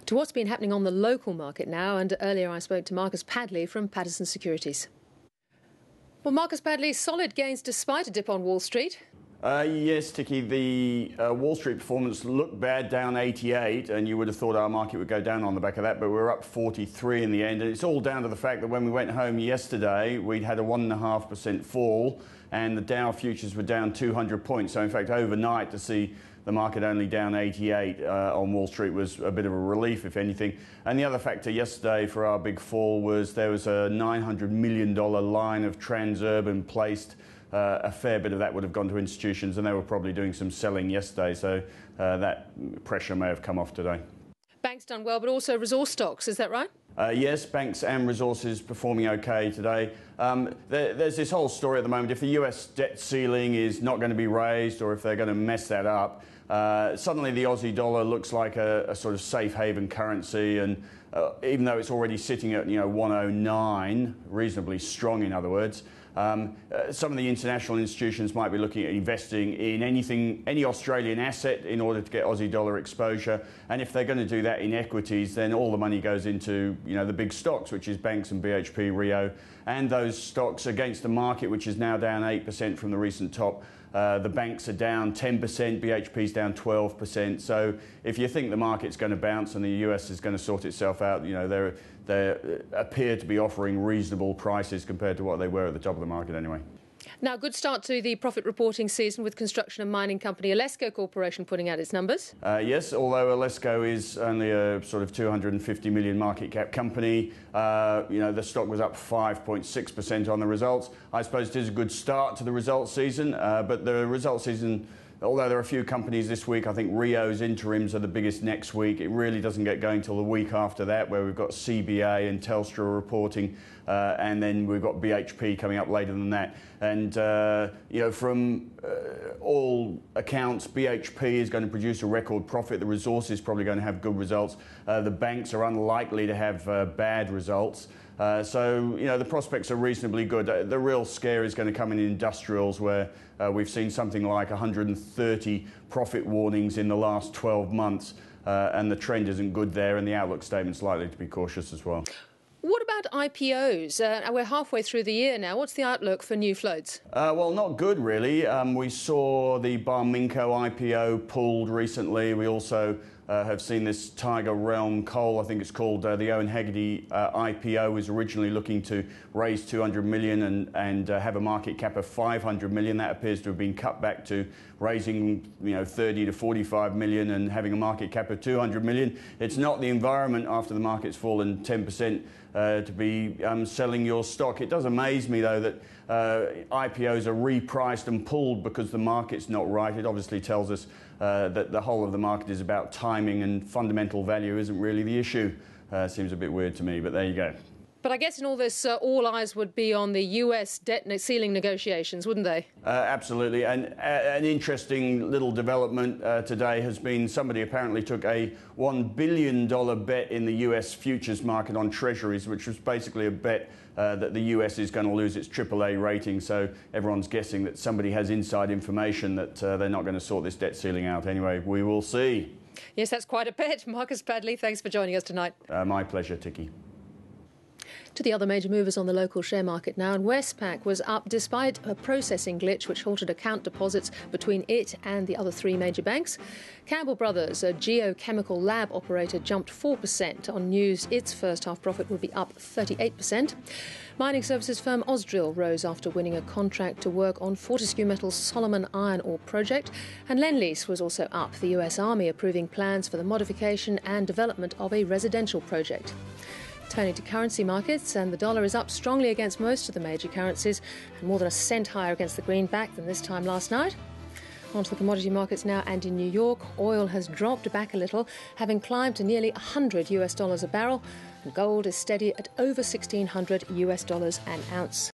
To what's been happening on the local market now, and earlier I spoke to Marcus Padley from Patersons Securities. Well, Marcus Padley, solid gains despite a dip on Wall Street. Yes, Ticky, the Wall Street performance looked bad, down 88, and you would have thought our market would go down on the back of that, but we were up 43 in the end. And it's all down to the fact that when we went home yesterday, we'd had a 1.5% fall, and the Dow futures were down 200 points. So, in fact, overnight to see the market only down 88 on Wall Street was a bit of a relief, if anything. And the other factor yesterday for our big fall was there was a $900 million line of Transurban placed. A fair bit of that would have gone to institutions, and they were probably doing some selling yesterday, so that pressure may have come off today. Banks done well, but also resource stocks, is that right? Yes, banks and resources performing okay today. There's this whole story at the moment. If the US debt ceiling is not going to be raised, or if they're going to mess that up, suddenly the Aussie dollar looks like a sort of safe haven currency, and even though it's already sitting at 109, reasonably strong in other words, some of the international institutions might be looking at investing in any Australian asset in order to get Aussie dollar exposure. And if they're going to do that in equities, then all the money goes into the big stocks, which is banks and BHP, Rio, and those stocks against the market, which is now down 8% from the recent top. The banks are down 10%, BHP's down 12%. So if you think the market's going to bounce and the US is going to sort itself out, they appear to be offering reasonable prices compared to what they were at the top of the market anyway. Now, good start to the profit reporting season with construction and mining company Alesco Corporation putting out its numbers. Yes, although Alesco is only a sort of 250 million market cap company, the stock was up 5.6% on the results. I suppose it is a good start to the results season, but the results season, although there are a few companies this week, I think Rio's interims are the biggest next week. It really doesn't get going till the week after that, where we've got CBA and Telstra reporting, and then we've got BHP coming up later than that. And, from all accounts, BHP is going to produce a record profit. The resource is probably going to have good results. The banks are unlikely to have bad results. So the prospects are reasonably good. The real scare is going to come in industrials, where we've seen something like 130 profit warnings in the last 12 months, and the trend isn't good there, and the outlook statement's likely to be cautious as well. What about IPOs? We're halfway through the year now. What's the outlook for new floats? Well, not good, really. We saw the Barminco IPO pulled recently. We also have seen this Tiger Realm Coal, I think it's called, the Owen Haggerty IPO, was originally looking to raise 200 million and have a market cap of 500 million. That appears to have been cut back to raising 30 to 45 million and having a market cap of 200 million. It's not the environment after the market's fallen 10% to be selling your stock. It does amaze me, though, that IPOs are repriced and pulled because the market's not right. It obviously tells us that the whole of the market is about timing, and fundamental value isn't really the issue. Seems a bit weird to me, but there you go. But I guess in all this, all eyes would be on the US debt ceiling negotiations, wouldn't they? Absolutely. And an interesting little development today has been somebody apparently took a $1 billion bet in the US futures market on treasuries, which was basically a bet that the US is going to lose its AAA rating. So everyone's guessing that somebody has inside information that they're not going to sort this debt ceiling out. Anyway, we will see. Yes, that's quite a bet. Marcus Padley, thanks for joining us tonight. My pleasure, Ticky. To the other major movers on the local share market now, and Westpac was up despite a processing glitch which halted account deposits between it and the other three major banks. Campbell Brothers, a geochemical lab operator, jumped 4% on news its first half profit would be up 38%. Mining services firm Ausdrill rose after winning a contract to work on Fortescue Metals' Solomon iron ore project, and Lendlease was also up, the US Army approving plans for the modification and development of a residential project. Turning to currency markets, and the dollar is up strongly against most of the major currencies and more than a cent higher against the greenback than this time last night. Onto the commodity markets now, and in New York, oil has dropped back a little, having climbed to nearly $100 a barrel, and gold is steady at over $1,600 an ounce.